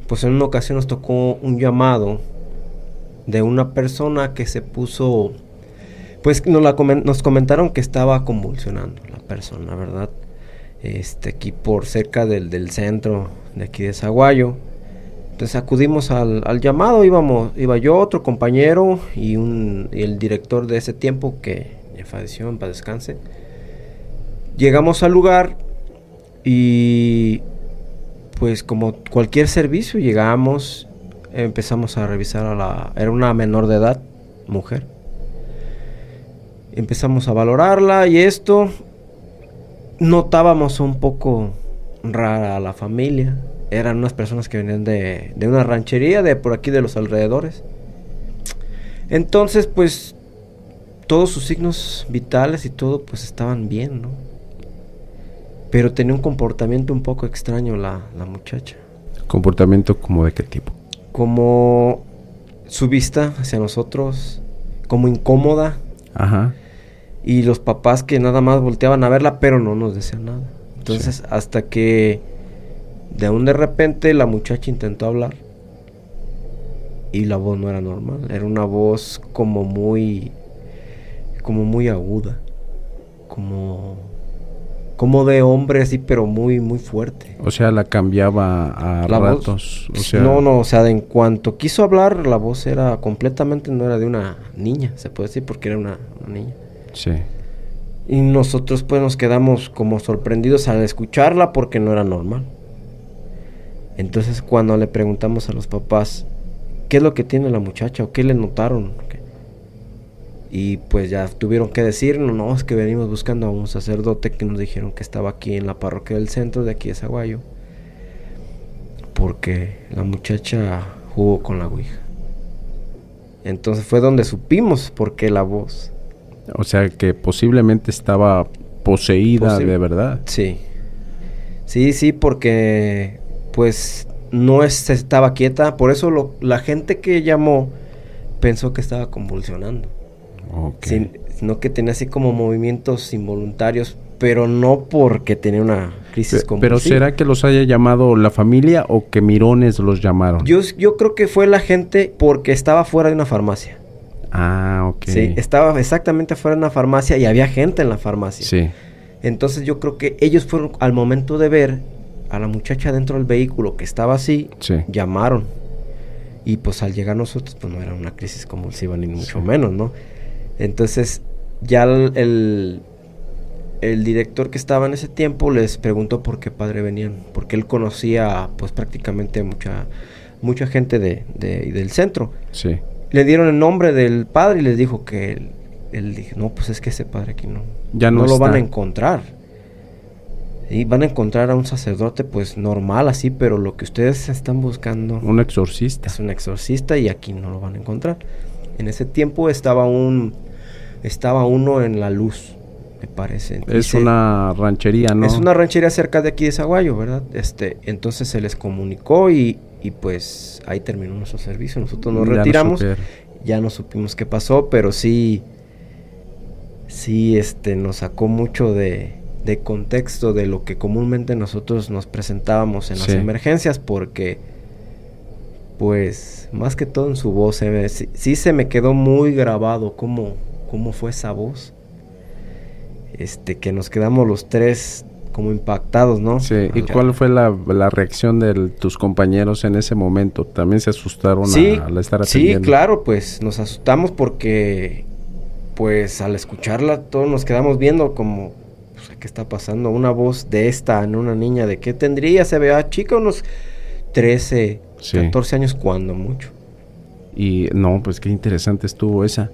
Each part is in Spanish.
pues en una ocasión nos tocó un llamado de una persona que se puso, pues nos comentaron que estaba convulsionando la persona, ¿verdad? Aquí por cerca del centro de aquí de Zaguayo. Entonces acudimos al llamado, iba yo, otro compañero y el director de ese tiempo que ya falleció, en paz descanse. Llegamos al lugar y pues como cualquier servicio llegamos, empezamos a revisar era una menor de edad, mujer. Empezamos a valorarla y notábamos un poco rara a la familia. Eran unas personas que venían de una ranchería de por aquí de los alrededores. Entonces, pues, todos sus signos vitales y todo, pues, estaban bien, ¿no? Pero tenía un comportamiento un poco extraño la muchacha. ¿Comportamiento como de qué tipo? Como su vista hacia nosotros, como incómoda. Ajá. Y los papás que nada más volteaban a verla, pero no nos decían nada. Entonces, sí, hasta que de repente la muchacha intentó hablar y la voz no era normal, era una voz como muy aguda, como de hombre así, pero muy muy fuerte. O sea, la cambiaba a ratos. O sea, en cuanto quiso hablar, la voz era completamente, no era de una niña, se puede decir, porque era una niña. Sí. Y nosotros pues nos quedamos como sorprendidos al escucharla porque no era normal. Entonces cuando le preguntamos a los papás qué es lo que tiene la muchacha o qué le notaron, y pues ya tuvieron que decirnos, no, es que venimos buscando a un sacerdote que nos dijeron que estaba aquí en la parroquia del centro de aquí de Zaguayo, porque la muchacha jugó con la ouija. Entonces fue donde supimos por qué la voz. O sea que posiblemente estaba poseída de verdad. Sí. Sí, porque pues no estaba quieta. Por eso la gente que llamó pensó que estaba convulsionando. Okay. Sino que tenía así como movimientos involuntarios, pero no porque tenía una crisis convulsiva. ¿Pero será que los haya llamado la familia o que mirones los llamaron? Yo creo que fue la gente porque estaba fuera de una farmacia. Ah, ok. Sí, estaba exactamente fuera de una farmacia y había gente en la farmacia. Sí. Entonces yo creo que ellos fueron, al momento de ver a la muchacha dentro del vehículo que estaba así, sí, llamaron. Y pues al llegar nosotros, pues no era una crisis convulsiva ni mucho menos, ¿no? Entonces ya el director que estaba en ese tiempo les preguntó por qué padre venían, porque él conocía pues prácticamente mucha gente del centro. Sí. Le dieron el nombre del padre y les dijo que él dijo, no, pues es que ese padre aquí no lo van a encontrar. Y van a encontrar a un sacerdote pues normal así, pero lo que ustedes están buscando... Un exorcista. Es un exorcista y aquí no lo van a encontrar. En ese tiempo estaba uno en La Luz, me parece. Es una ranchería, ¿no? Es una ranchería cerca de aquí de Zaguayo, ¿verdad? Entonces se les comunicó y pues ahí terminó nuestro servicio. Nosotros nos retiramos, ya no supimos qué pasó, pero sí nos sacó mucho de contexto de lo que comúnmente nosotros nos presentábamos en las emergencias, porque pues más que todo en su voz sí se me quedó muy grabado cómo fue esa voz, que nos quedamos los tres como impactados, ¿no? Sí. ¿Y cuál fue la reacción de tus compañeros en ese momento? ¿También se asustaron al estar atendiendo? Sí, claro, pues nos asustamos porque pues al escucharla todos nos quedamos viendo como, pues, ¿qué está pasando? Una voz de en una niña, ¿de qué tendría? Se veía chica, unos 13, 14 años cuando mucho. Y no, pues qué interesante estuvo esa.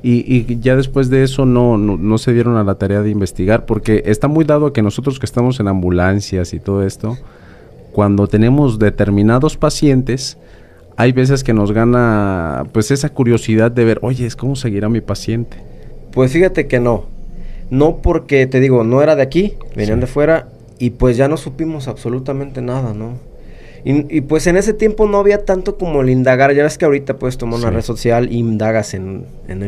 Y ya después de eso no se dieron a la tarea de investigar, porque está muy dado que nosotros que estamos en ambulancias y todo esto, cuando tenemos determinados pacientes, hay veces que nos gana pues esa curiosidad de ver, oye, ¿cómo seguirá mi paciente? Pues fíjate que no porque te digo, no era de aquí, venían de fuera y pues ya no supimos absolutamente nada, ¿no? Y pues en ese tiempo no había tanto como el indagar. Ya ves que ahorita puedes tomar una red social y indagas en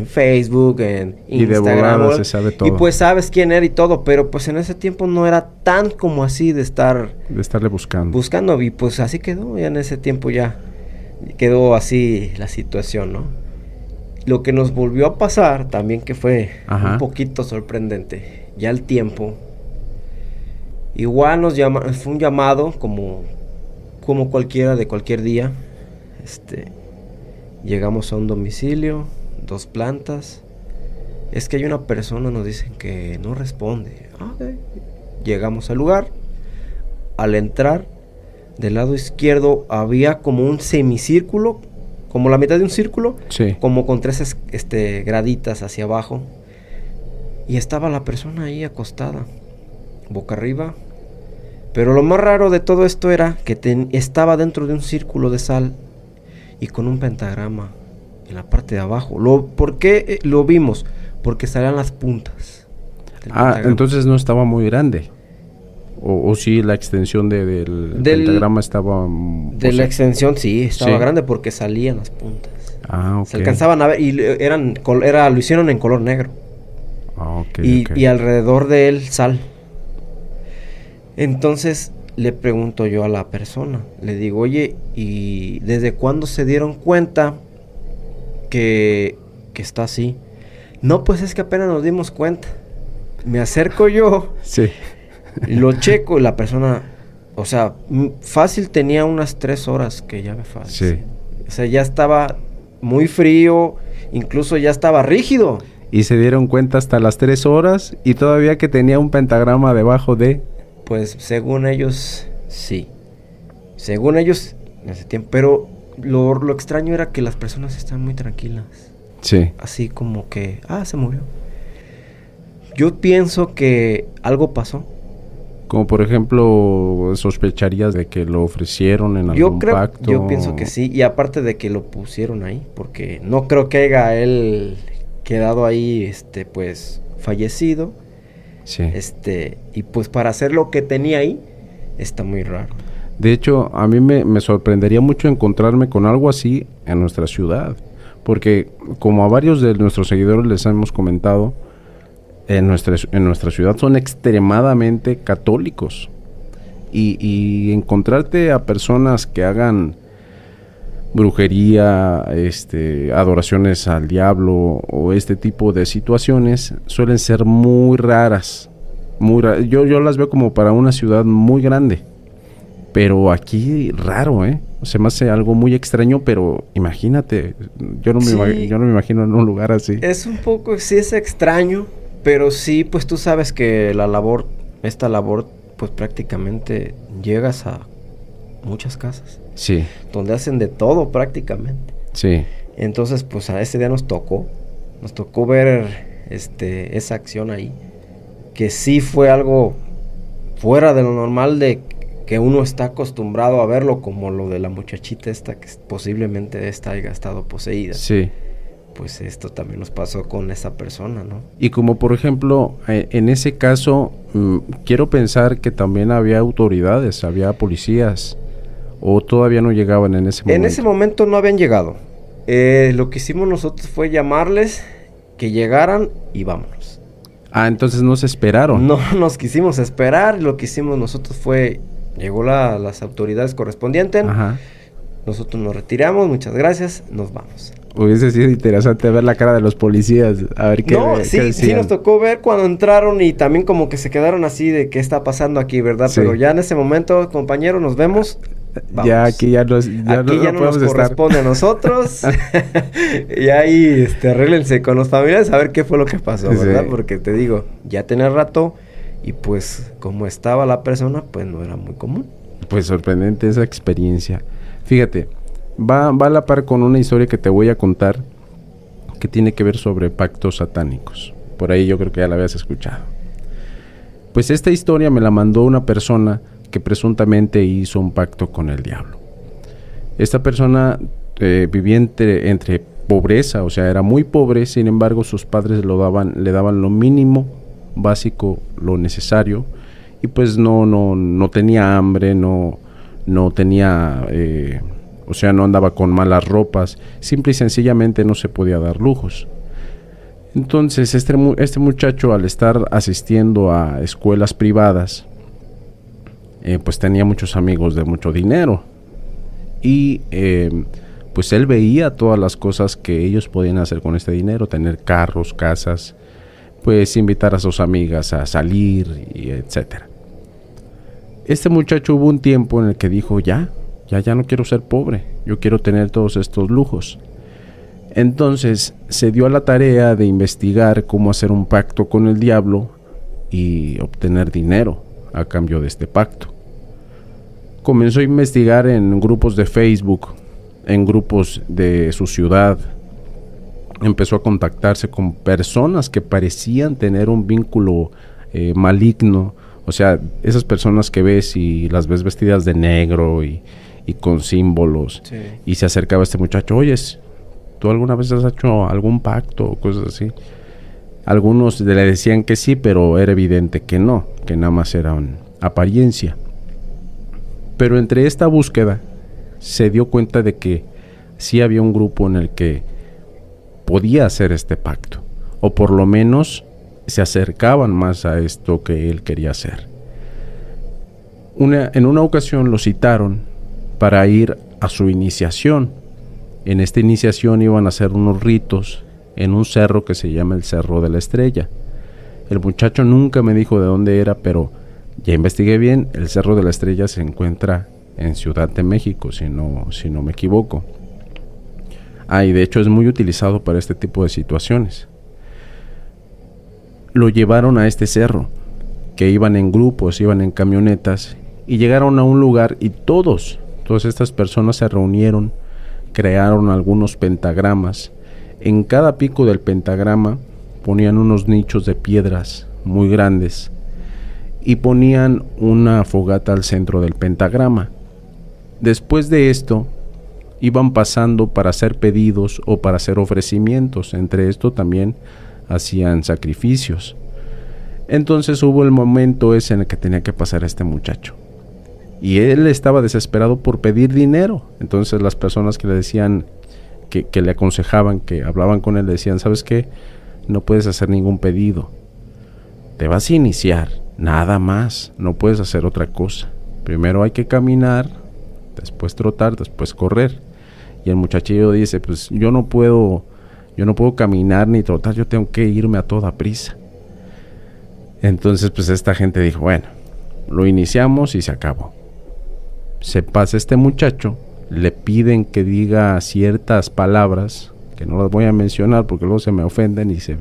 Facebook, en y Instagram. De volada se sabe todo. Y pues sabes quién era y todo. Pero pues en ese tiempo no era tan como así de estarle buscando. Y pues así quedó. Ya en ese tiempo ya quedó así la situación, ¿no? Lo que nos volvió a pasar también, que fue un poquito sorprendente. Ya el tiempo. Igual fue un llamado como cualquiera de cualquier día. Llegamos a un domicilio, 2 plantas. Es que hay una persona, nos dicen que no responde. Okay. Llegamos al lugar. Al entrar, del lado izquierdo había como un semicírculo, como la mitad de un círculo, como con 3 graditas hacia abajo. Y estaba la persona ahí acostada, boca arriba. Pero lo más raro de todo esto era que estaba dentro de un círculo de sal y con un pentagrama en la parte de abajo. ¿Por qué lo vimos? Porque salían las puntas del pentagrama. Entonces no estaba muy grande. O sí, la extensión del pentagrama estaba... la extensión sí, estaba grande porque salían las puntas. Okay. Se alcanzaban a ver y lo hicieron en color negro. Y alrededor de él sal. Entonces le pregunto yo a la persona, le digo, oye, ¿y desde cuándo se dieron cuenta que está así? No, pues es que apenas nos dimos cuenta. Me acerco yo, lo checo y la persona, o sea, fácil tenía unas 3 horas que ya me fácil. O sea, ya estaba muy frío, incluso ya estaba rígido. Y se dieron cuenta hasta las 3 horas y todavía que tenía un pentagrama debajo de... Pues según ellos, sí. Según ellos, en ese tiempo. Pero lo extraño era que las personas estaban muy tranquilas. Sí. Así como que, se murió. Yo pienso que algo pasó. Como por ejemplo, ¿sospecharías de que lo ofrecieron en algún pacto? Yo pienso que sí. Y aparte de que lo pusieron ahí. Porque no creo que haya él quedado ahí, pues, fallecido. Sí. Y pues para hacer lo que tenía ahí, está muy raro. De hecho, a mí me sorprendería mucho encontrarme con algo así en nuestra ciudad. Porque como a varios de nuestros seguidores les hemos comentado, en nuestra ciudad son extremadamente católicos. Y encontrarte a personas que hagan brujería, adoraciones al diablo o este tipo de situaciones suelen ser muy raras. Yo las veo como para una ciudad muy grande, pero aquí raro, se me hace algo muy extraño, pero imagínate, yo no me imagino en un lugar así. Es un poco, sí es extraño, pero sí, pues tú sabes que esta labor, pues prácticamente llegas a muchas casas. Sí. Donde hacen de todo prácticamente. Sí. Entonces, pues a ese día nos tocó ver esa acción ahí, que sí fue algo fuera de lo normal, de que uno está acostumbrado a verlo, como lo de la muchachita esta, que posiblemente haya estado poseída. Sí. Pues esto también nos pasó con esa persona, ¿no? Y como por ejemplo, en ese caso, quiero pensar que también había autoridades, había policías, o todavía no llegaban en ese momento. En ese momento no habían llegado. Lo que hicimos nosotros fue llamarles, que llegaran y vámonos. Entonces no se esperaron. No nos quisimos esperar. Lo que hicimos nosotros fue, llegó las autoridades correspondientes. Ajá. Nosotros nos retiramos, muchas gracias, nos vamos. Hubiese sido interesante ver la cara de los policías, a ver qué decían. Sí nos tocó ver cuando entraron y también como que se quedaron así de qué está pasando aquí, ¿verdad? Sí. Pero ya en ese momento, compañero, nos vemos. Vamos. Ya aquí ya no nos corresponde a nosotros. Y ahí arréglense con los familiares a ver qué fue lo que pasó, ¿verdad? Porque te digo, ya tenía rato y pues como estaba la persona, pues no era muy común. Pues sorprendente esa experiencia. Fíjate, va a la par con una historia que te voy a contar que tiene que ver sobre pactos satánicos. Por ahí yo creo que ya la habías escuchado. Pues esta historia me la mandó una persona que presuntamente hizo un pacto con el diablo. Esta persona vivía entre pobreza, o sea, era muy pobre, sin embargo sus padres le daban lo mínimo, básico, lo necesario, y pues no tenía hambre, no no tenía, o sea, no andaba con malas ropas, simple y sencillamente no se podía dar lujos. Entonces este muchacho, al estar asistiendo a escuelas privadas, pues tenía muchos amigos de mucho dinero y pues él veía todas las cosas que ellos podían hacer con este dinero, tener carros, casas, pues invitar a sus amigas a salir y etcétera. Este muchacho hubo un tiempo en el que dijo, ya no quiero ser pobre, yo quiero tener todos estos lujos. Entonces se dio a la tarea de investigar cómo hacer un pacto con el diablo y obtener dinero a cambio de este pacto. Comenzó a investigar en grupos de Facebook, en grupos de su ciudad. Empezó a contactarse con personas que parecían tener un vínculo maligno. O sea, esas personas que ves y las ves vestidas de negro y con símbolos. Sí. Y se acercaba a este muchacho, oyes, ¿tú alguna vez has hecho algún pacto o cosas así? Algunos le decían que sí, pero era evidente que no, que nada más era una apariencia. Pero entre esta búsqueda se dio cuenta de que sí había un grupo en el que podía hacer este pacto, o por lo menos se acercaban más a esto que él quería hacer. En una ocasión lo citaron para ir a su iniciación. En esta iniciación iban a hacer unos ritos en un cerro que se llama el Cerro de la Estrella. El muchacho nunca me dijo de dónde era, pero ya investigué bien. El Cerro de la Estrella se encuentra en Ciudad de México, si no me equivoco. Y de hecho es muy utilizado para este tipo de situaciones. Lo llevaron a este cerro, que iban en grupos, iban en camionetas, y llegaron a un lugar y todas estas personas se reunieron, crearon algunos pentagramas. En cada pico del pentagrama ponían unos nichos de piedras muy grandes y ponían una fogata al centro del pentagrama. Después de esto iban pasando para hacer pedidos o para hacer ofrecimientos. Entre esto también hacían sacrificios. Entonces hubo el momento ese en el que tenía que pasar este muchacho y él estaba desesperado por pedir dinero. Entonces las personas que le decían, que le aconsejaban, que hablaban con él, le decían, ¿sabes qué? No puedes hacer ningún pedido, te vas a iniciar, nada más, no puedes hacer otra cosa. Primero hay que caminar, después trotar, después correr. Y el muchachillo dice, pues yo no puedo caminar ni trotar, yo tengo que irme a toda prisa. Entonces pues esta gente dijo, bueno, lo iniciamos y se acabó. Se pasa este muchacho, le piden que diga ciertas palabras, que no las voy a mencionar porque luego se me ofenden y se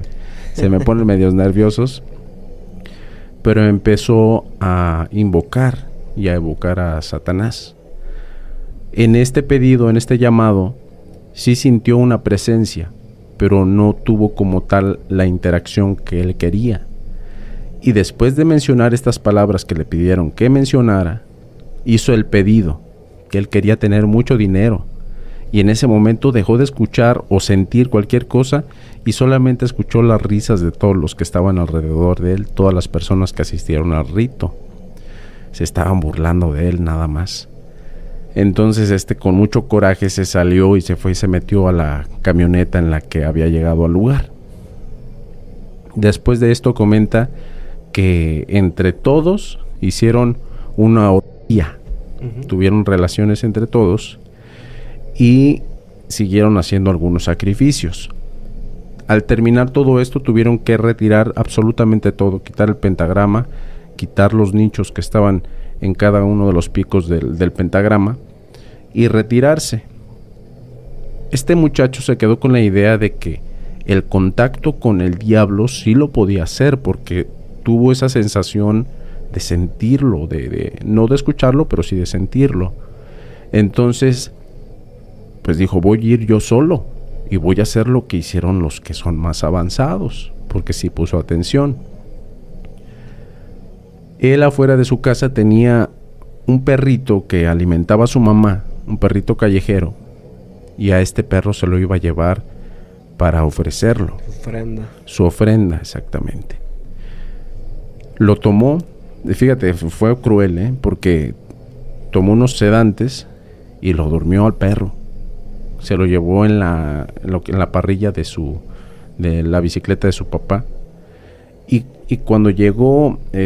me ponen medios nerviosos, pero empezó a invocar y a evocar a Satanás. En este pedido, en este llamado, sí sintió una presencia, pero no tuvo como tal la interacción que él quería. Y después de mencionar estas palabras que le pidieron que mencionara, hizo el pedido, que él quería tener mucho dinero. Y en ese momento dejó de escuchar o sentir cualquier cosa y solamente escuchó las risas de todos los que estaban alrededor de él, todas las personas que asistieron al rito. Se estaban burlando de él nada más. Entonces con mucho coraje se salió y se fue y se metió a la camioneta en la que había llegado al lugar. Después de esto comenta que entre todos hicieron una orgía. Tuvieron relaciones entre todos y siguieron haciendo algunos sacrificios. Al terminar todo esto tuvieron que retirar absolutamente todo, quitar el pentagrama, quitar los nichos que estaban en cada uno de los picos del pentagrama y retirarse. Este muchacho se quedó con la idea de que el contacto con el diablo sí lo podía hacer, porque tuvo esa sensación de sentirlo, no de escucharlo, pero sí de sentirlo. Entonces pues dijo, voy a ir yo solo y voy a hacer lo que hicieron los que son más avanzados, porque sí puso atención. Él afuera de su casa tenía un perrito que alimentaba a su mamá, un perrito callejero, y a este perro se lo iba a llevar para ofrecerlo. Su ofrenda, exactamente. Lo tomó, fíjate, fue cruel, porque tomó unos sedantes y lo durmió al perro. Se lo llevó en la parrilla de la bicicleta de su papá. Y cuando llegó a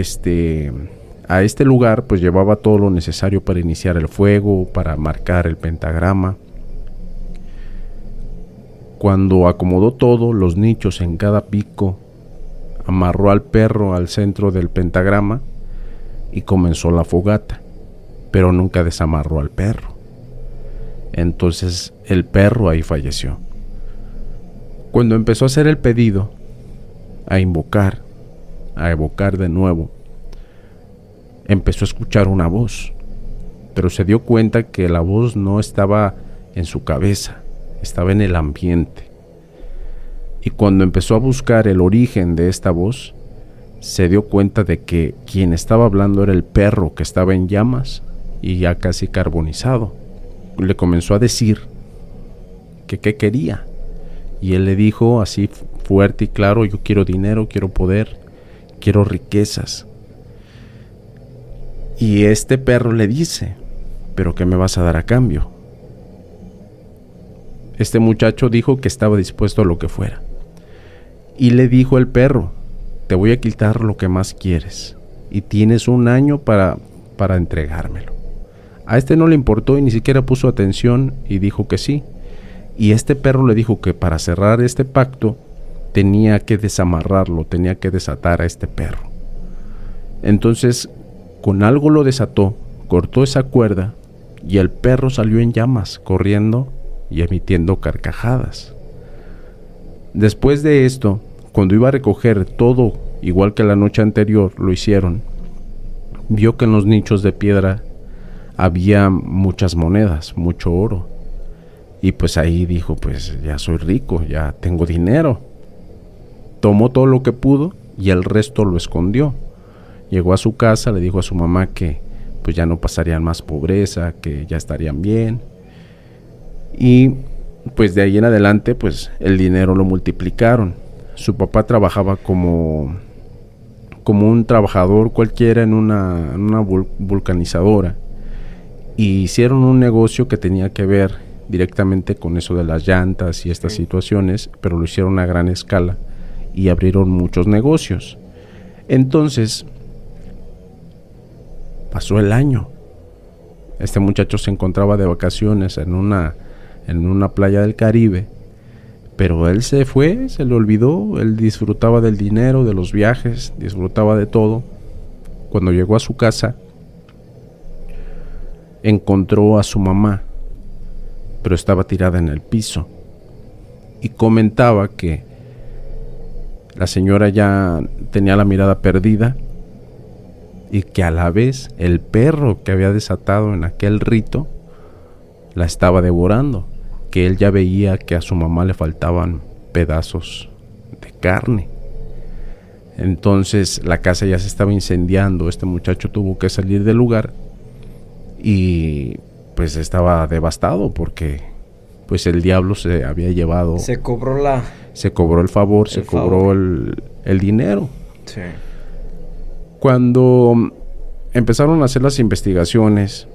este lugar, pues llevaba todo lo necesario para iniciar el fuego, para marcar el pentagrama. Cuando acomodó todo, los nichos en cada pico, amarró al perro al centro del pentagrama y comenzó la fogata, pero nunca desamarró al perro. Entonces el perro ahí falleció. Cuando empezó a hacer el pedido, a evocar de nuevo, empezó a escuchar una voz, pero se dio cuenta que la voz no estaba en su cabeza, estaba en el ambiente. Y cuando empezó a buscar el origen de esta voz, se dio cuenta de que quien estaba hablando era el perro, que estaba en llamas y ya casi carbonizado. Le comenzó a decir que qué quería, y él le dijo así fuerte y claro: yo quiero dinero, quiero poder, quiero riquezas. Y este perro le dice: ¿pero qué me vas a dar a cambio? Este muchacho dijo que estaba dispuesto a lo que fuera, y le dijo el perro: te voy a quitar lo que más quieres y tienes 1 año para entregármelo. A este no le importó y ni siquiera puso atención y dijo que sí. Y este perro le dijo que para cerrar este pacto tenía que desamarrarlo, tenía que desatar a este perro. Entonces, con algo lo desató, cortó esa cuerda y el perro salió en llamas, corriendo y emitiendo carcajadas. Después de esto, cuando iba a recoger todo, igual que la noche anterior lo hicieron, vio que en los nichos de piedra había muchas monedas, mucho oro. Y pues ahí dijo: pues ya soy rico, ya tengo dinero. Tomó todo lo que pudo y el resto lo escondió. Llegó a su casa, le dijo a su mamá que pues ya no pasarían más pobreza, que ya estarían bien. Y pues de ahí en adelante pues el dinero lo multiplicaron. Su papá trabajaba como un trabajador cualquiera en una vulcanizadora, y hicieron un negocio que tenía que ver directamente con eso de las llantas y estas situaciones, pero lo hicieron a gran escala y abrieron muchos negocios. Entonces pasó el año. Este muchacho se encontraba de vacaciones en una playa del Caribe, pero él se fue, se le olvidó. Él disfrutaba del dinero, de los viajes, disfrutaba de todo. Cuando llegó a su casa, encontró a su mamá, pero estaba tirada en el piso, y comentaba que la señora ya tenía la mirada perdida y que a la vez el perro que había desatado en aquel rito la estaba devorando, que él ya veía que a su mamá le faltaban pedazos de carne. Entonces la casa ya se estaba incendiando. Este muchacho tuvo que salir del lugar y pues estaba devastado porque pues el diablo se había llevado. Se cobró el favor, se cobró el dinero. Sí. Cuando empezaron a hacer las investigaciones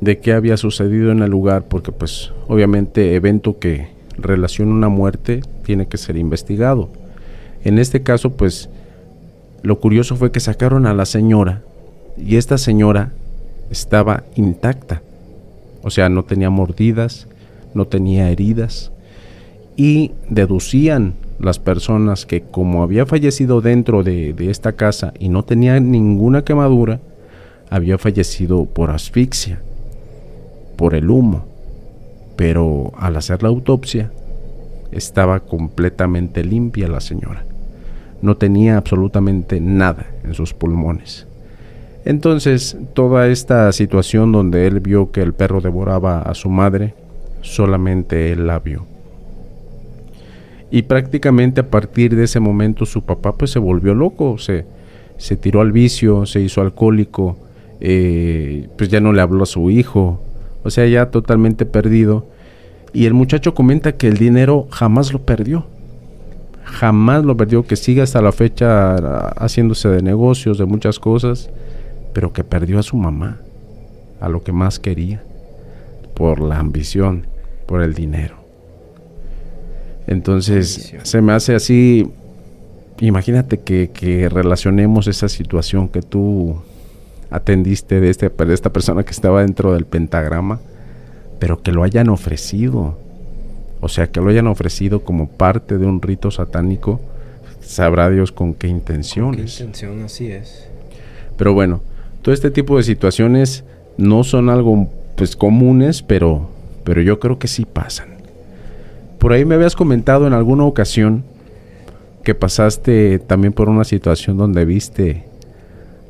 de qué había sucedido en el lugar, porque pues obviamente evento que relaciona una muerte tiene que ser investigado. En este caso pues lo curioso fue que sacaron a la señora, y esta señora estaba intacta, o sea, no tenía mordidas, no tenía heridas, y deducían las personas que como había fallecido dentro de esta casa y no tenía ninguna quemadura, había fallecido por asfixia, por el humo. Pero al hacer la autopsia estaba completamente limpia la señora, no tenía absolutamente nada en sus pulmones. Entonces toda esta situación donde él vio que el perro devoraba a su madre, solamente él la vio. Y prácticamente a partir de ese momento su papá pues se volvió loco, se tiró al vicio, se hizo alcohólico, pues ya no le habló a su hijo, o sea, ya totalmente perdido. Y el muchacho comenta que el dinero jamás lo perdió, que sigue hasta la fecha haciéndose de negocios, de muchas cosas, pero que perdió a su mamá. a lo que más quería, por la ambición, por el dinero. Entonces se me hace así. Imagínate que relacionemos esa situación que tú atendiste de esta persona que estaba dentro del pentagrama, pero que lo hayan ofrecido. O sea, que lo hayan ofrecido como parte de un rito satánico. Sabrá Dios con qué intenciones. ¿Con qué intención? Así es. Pero bueno, todo este tipo de situaciones no son algo pues comunes, pero yo creo que sí pasan. Por ahí me habías comentado en alguna ocasión que pasaste también por una situación donde viste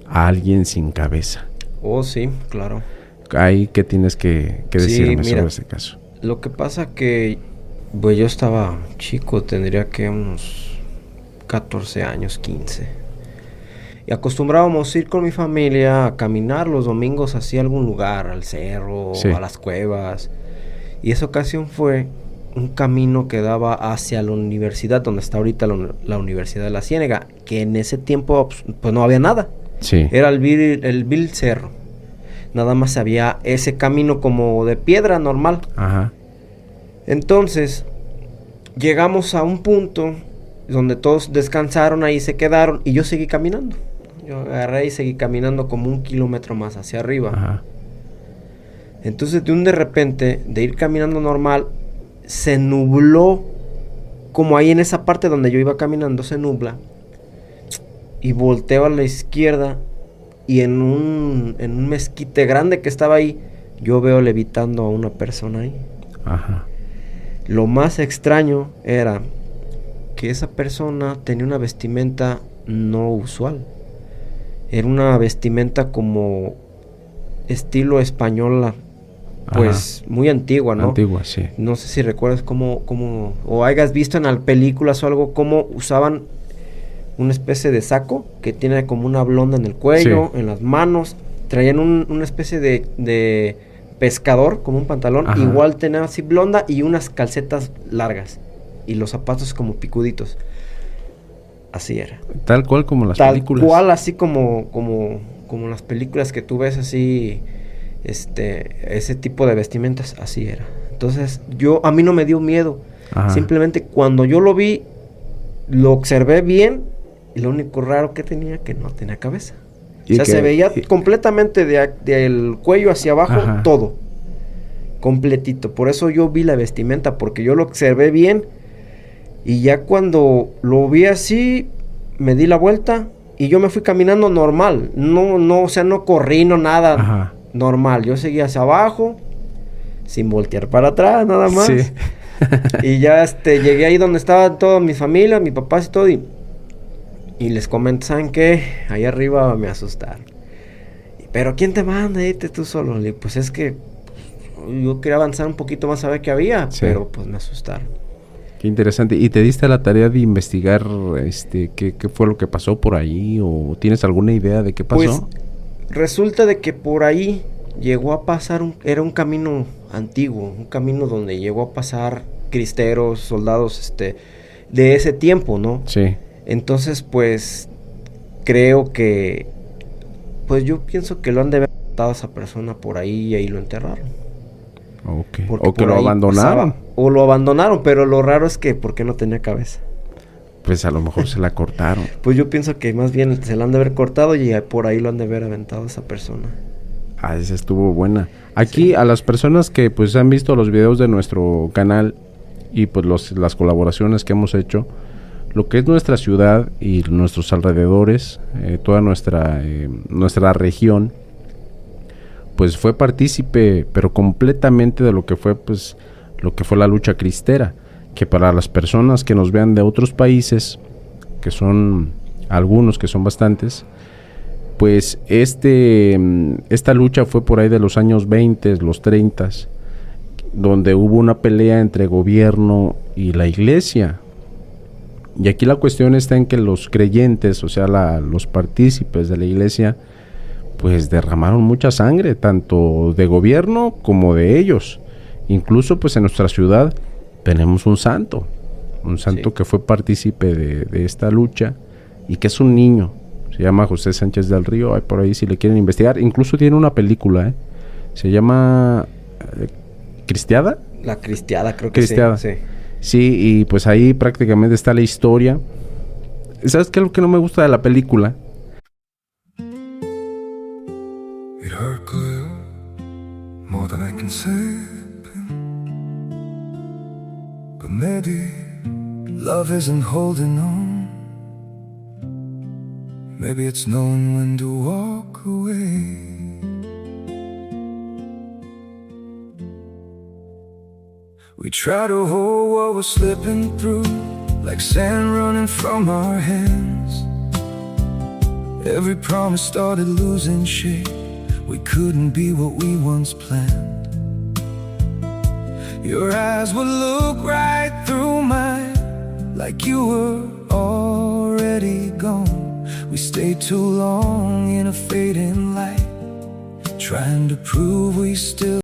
a alguien sin cabeza. Oh, sí, claro. Ahí, ¿qué tienes que decirme mira, sobre ese caso? Lo que pasa que pues yo estaba chico, tendría que unos 14 años, 15. Y acostumbrábamos ir con mi familia a caminar los domingos hacia algún lugar, al cerro, Sí. a las cuevas. Y esa ocasión fue un camino que daba hacia la universidad, donde está ahorita la Universidad de la Ciénega, que en ese tiempo pues no había nada. Sí. Era el vil cerro. Nada más había ese camino como de piedra normal. Ajá. Entonces, llegamos a un punto donde todos descansaron, ahí se quedaron, y yo seguí caminando. Yo agarré y seguí caminando como 1 kilómetro más hacia arriba. Ajá. Entonces, de repente, de ir caminando normal, se nubló, como ahí en esa parte donde yo iba caminando, se nubla. Y volteo a la izquierda, y en un mezquite grande que estaba ahí, yo veo levitando a una persona ahí. Ajá. Lo más extraño era que esa persona tenía una vestimenta no usual. Era una vestimenta como estilo española, pues muy antigua, ¿no? Antigua, sí. No sé si recuerdas cómo o hayas visto en las películas o algo, cómo usaban una especie de saco que tiene como una blonda en el cuello, sí, en las manos. Traían una especie de pescador, como un pantalón. Ajá. Igual tenía así blonda y unas calcetas largas. Y los zapatos como picuditos. Así era. Tal cual como las películas. Tal cual, así como las películas que tú ves así, ese tipo de vestimentas, así era. Entonces, a mí no me dio miedo. Ajá. Simplemente cuando yo lo vi, lo observé bien, y lo único raro que tenía, que no tenía cabeza. O sea, se veía completamente del cuello hacia abajo, ajá, todo. Completito. Por eso yo vi la vestimenta, porque yo lo observé bien. Y ya cuando lo vi así, me di la vuelta y yo me fui caminando normal. O sea, no corrí, no nada. Ajá. Normal. Yo seguía hacia abajo, sin voltear para atrás, nada más. Sí. Y ya llegué ahí donde estaba toda mi familia, mis papás y todo. Y les comento, ¿saben qué? Ahí arriba me asustaron. ¿Pero quién te manda? Irte tú solo. Le digo, pues es que yo quería avanzar un poquito más a ver qué había, sí, pero pues me asustaron. Qué interesante. ¿Y te diste la tarea de investigar qué fue lo que pasó por ahí? ¿O tienes alguna idea de qué pasó? Pues resulta de que por ahí llegó a pasar, era un camino antiguo, un camino donde llegó a pasar cristeros, soldados de ese tiempo, ¿no? Sí. Entonces, pues, creo que, pues yo pienso que lo han de haber matado a esa persona por ahí y ahí lo enterraron. Okay. O que lo abandonaron. Pasaba, o lo abandonaron, pero lo raro es que, ¿por qué no tenía cabeza? Pues a lo mejor se la cortaron. Pues yo pienso que más bien se la han de haber cortado y por ahí lo han de haber aventado a esa persona. Ah, esa estuvo buena. Aquí, sí, a las personas que pues han visto los videos de nuestro canal y pues las colaboraciones que hemos hecho, lo que es nuestra ciudad y nuestros alrededores, toda nuestra región, pues fue partícipe, pero completamente de lo que fue la lucha cristera, que para las personas que nos vean de otros países, que son algunos, que son bastantes, pues esta lucha fue por ahí de los años 20, los 30, donde hubo una pelea entre gobierno y la iglesia. Y aquí la cuestión está en que los creyentes, o sea, los partícipes de la iglesia, pues derramaron mucha sangre, tanto de gobierno como de ellos. Incluso pues en nuestra ciudad tenemos un santo sí, que fue partícipe de esta lucha y que es un niño, se llama José Sánchez del Río, ahí por ahí si le quieren investigar, incluso tiene una película, Se llama Cristiada. La Cristiada, creo que Cristiada. sí. Sí, y pues ahí prácticamente está la historia. ¿Sabes qué es lo que no me gusta de la película? It hurt good, more than I can say. But maybe love isn't holding on. Maybe it's knowing when to walk away. We try to hold what we're slipping through, like sand running from our hands. Every promise started losing shape. We couldn't be what we once planned. Your eyes would look right through mine, like you were already gone. We stayed too long in a fading light, trying to prove we still.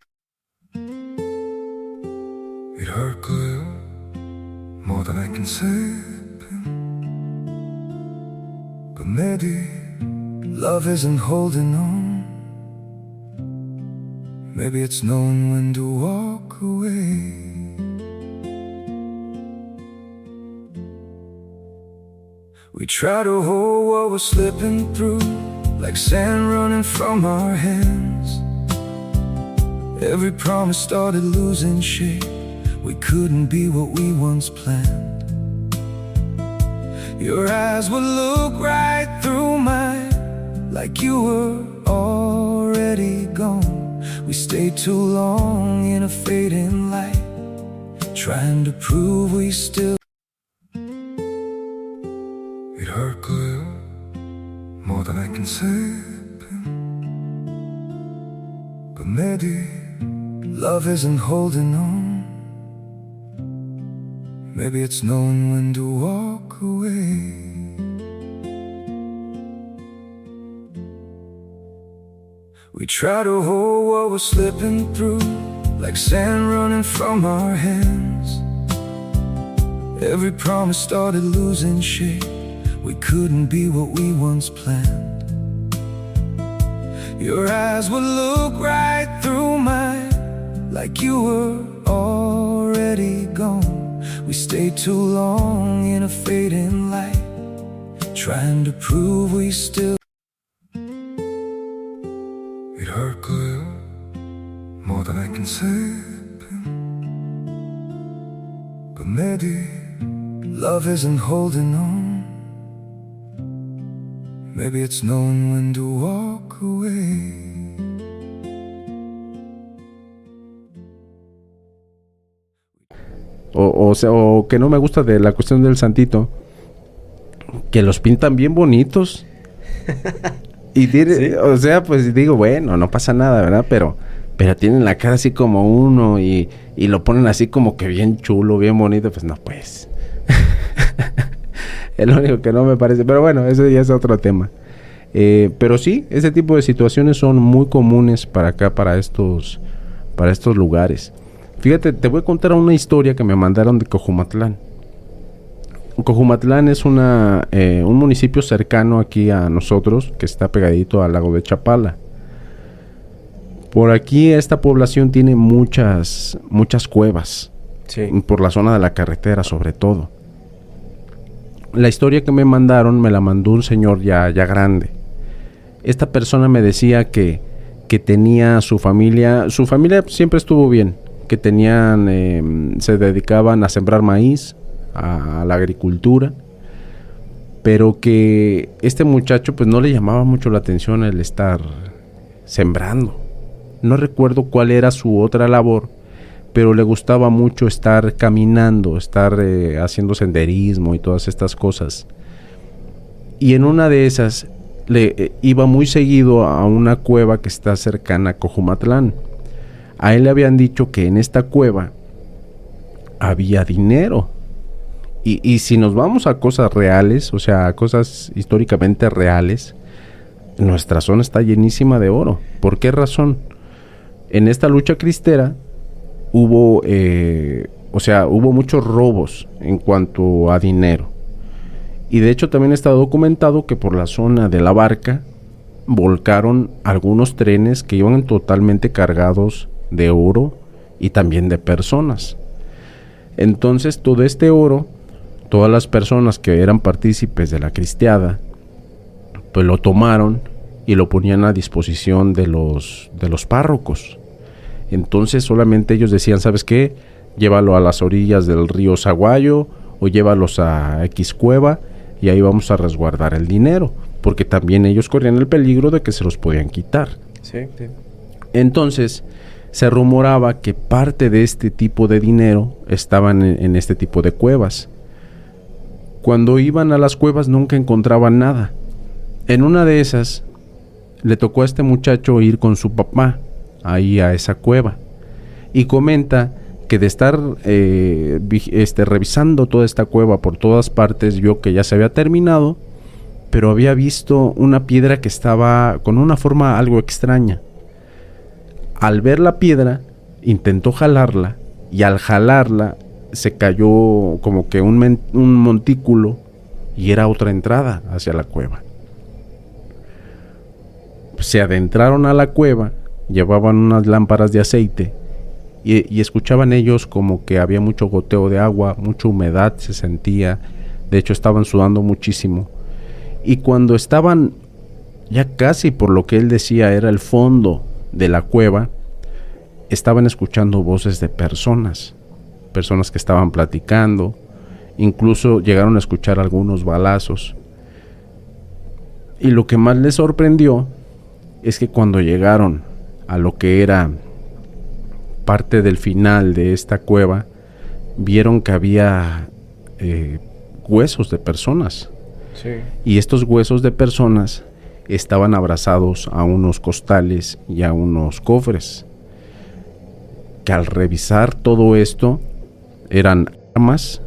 It hurt good, more than I can say. But maybe love isn't holding on. Maybe it's knowing when to walk away. We try to hold what we're slipping through, like sand running from our hands. Every promise started losing shape. We couldn't be what we once planned. Your eyes would look right through mine, like you were already gone. We stayed too long in a fading light, trying to prove we still. It hurt good, more than I can say. But maybe love isn't holding on. Maybe it's knowing when to walk away. We try to hold what we're slipping through, like sand running from our hands. Every promise started losing shape. We couldn't be what we once planned. Your eyes would look right through mine, like you were already gone. We stayed too long in a fading light, trying to prove we still. It hurt good, more than I can say. But maybe love isn't holding on. Maybe it's knowing when to walk away. O sea, o que no me gusta de la cuestión del santito, que los pintan bien bonitos. Y ¿Sí? o sea, pues digo, bueno, no pasa nada, ¿verdad? Pero tienen la cara así como uno y lo ponen así como que bien chulo, bien bonito. Pues no, pues. Es lo único que no me parece. Pero bueno, ese ya es otro tema. Pero sí, ese tipo de situaciones son muy comunes para acá, para estos lugares. Fíjate, te voy a contar una historia que me mandaron de Cojumatlán. Cojumatlán es un municipio cercano aquí a nosotros, que está pegadito al lago de Chapala. Por aquí esta población tiene muchas cuevas, Sí. por la zona de la carretera sobre todo. La historia que me mandaron me la mandó un señor ya grande. Esta persona me decía que tenía su familia siempre estuvo bien, que tenían, se dedicaban a sembrar maíz, a la agricultura, pero que este muchacho pues no le llamaba mucho la atención el estar sembrando. No recuerdo cuál era su otra labor, pero le gustaba mucho estar caminando, estar haciendo senderismo y todas estas cosas. Y en una de esas iba muy seguido a una cueva que está cercana a Cojumatlán. A él le habían dicho que en esta cueva había dinero. Y si nos vamos a cosas reales, o sea, a cosas históricamente reales, nuestra zona está llenísima de oro. ¿Por qué razón? En esta lucha cristera hubo muchos robos en cuanto a dinero. Y de hecho también está documentado que por la zona de La Barca, volcaron algunos trenes que iban totalmente cargados de oro y también de personas. Entonces todo este oro, todas las personas que eran partícipes de la cristiada, pues lo tomaron y lo ponían a disposición de los párrocos. Entonces solamente ellos decían, ¿sabes qué? Llévalo a las orillas del río Zaguayo o llévalos a X cueva y ahí vamos a resguardar el dinero, porque también ellos corrían el peligro de que se los podían quitar. Sí, sí. Entonces se rumoraba que parte de este tipo de dinero estaban en este tipo de cuevas. Cuando iban a las cuevas nunca encontraban nada. En una de esas le tocó a este muchacho ir con su papá ahí a esa cueva y comenta que de estar revisando toda esta cueva por todas partes, vio que ya se había terminado, pero había visto una piedra que estaba con una forma algo extraña. Al ver la piedra, intentó jalarla y al jalarla se cayó como que un montículo y era otra entrada hacia la cueva. Se adentraron a la cueva, llevaban unas lámparas de aceite y escuchaban ellos como que había mucho goteo de agua, mucha humedad se sentía, de hecho estaban sudando muchísimo. Y cuando estaban ya casi por lo que él decía era el fondo de la cueva, estaban escuchando voces de personas que estaban platicando, incluso llegaron a escuchar algunos balazos. Y lo que más les sorprendió es que cuando llegaron a lo que era parte del final de esta cueva, vieron que había huesos de personas. Sí. Y estos huesos de personas estaban abrazados a unos costales y a unos cofres, que al revisar todo esto eran armas,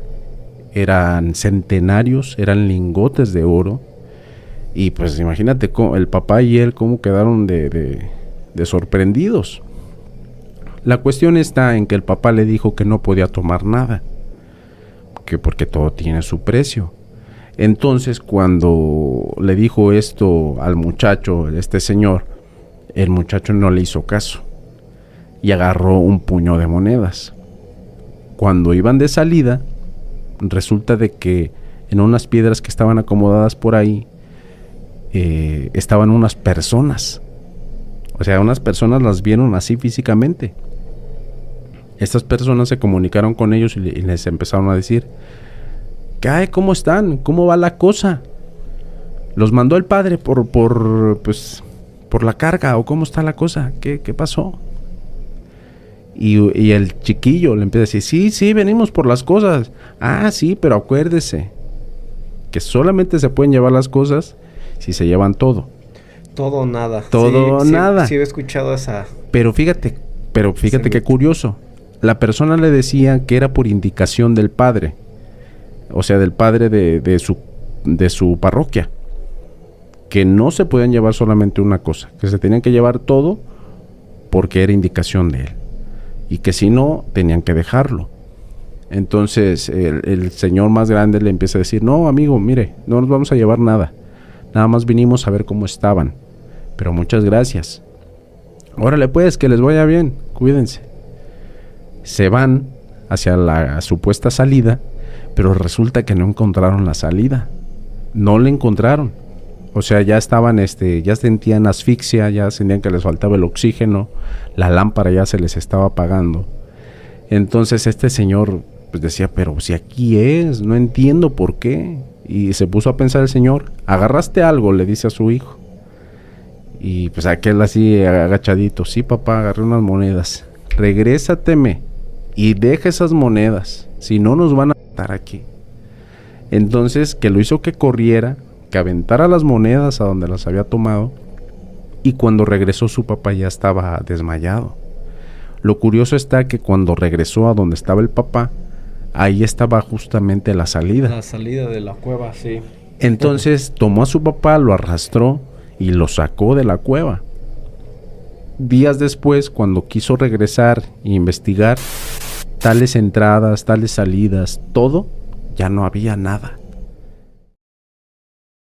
eran centenarios, eran lingotes de oro. Y pues imagínate el papá y él cómo quedaron de sorprendidos. La cuestión está en que el papá le dijo que no podía tomar nada, que porque todo tiene su precio. Entonces cuando le dijo esto al muchacho, este señor, el muchacho no le hizo caso y agarró un puño de monedas. Cuando iban de salida, resulta de que en unas piedras que estaban acomodadas por ahí estaban unas personas. O sea, unas personas las vieron así físicamente. Estas personas se comunicaron con ellos y les empezaron a decir: ¿qué hay? ¿Cómo están? ¿Cómo va la cosa? ¿Los mandó el padre por la carga? ¿O cómo está la cosa? ¿Qué pasó? Y el chiquillo le empieza a decir: sí, venimos por las cosas. Ah, sí, pero acuérdese que solamente se pueden llevar las cosas si se llevan todo. Todo o nada. Todo o nada. Sí, he escuchado esa. Pero fíjate qué curioso. La persona le decía que era por indicación del padre. O sea, del padre de su parroquia. Que no se podían llevar solamente una cosa. Que se tenían que llevar todo porque era indicación de él. Y que si no, tenían que dejarlo. Entonces el señor más grande le empieza a decir: no, amigo, mire, no nos vamos a llevar nada. Nada más vinimos a ver cómo estaban. Pero muchas gracias. Órale pues, que les vaya bien. Cuídense. Se van hacia la supuesta salida, pero resulta que no encontraron la salida. No la encontraron. O sea, ya estaban, ya sentían asfixia, ya sentían que les faltaba el oxígeno, la lámpara ya se les estaba apagando. Entonces este señor pues decía: pero si aquí es, no entiendo por qué. Y se puso a pensar el señor: ¿agarraste algo?, le dice a su hijo. Y pues aquel así agachadito: sí, papá, agarré unas monedas. Regrésateme y deja esas monedas, si no nos van a matar aquí. Entonces que lo hizo que corriera, que aventara las monedas a donde las había tomado, y cuando regresó su papá ya estaba desmayado. Lo curioso está que cuando regresó a donde estaba el papá, ahí estaba justamente la salida. La salida de la cueva, sí. Entonces tomó a su papá, lo arrastró y lo sacó de la cueva. Días después, cuando quiso regresar e investigar, tales entradas, tales salidas, todo, ya no había nada.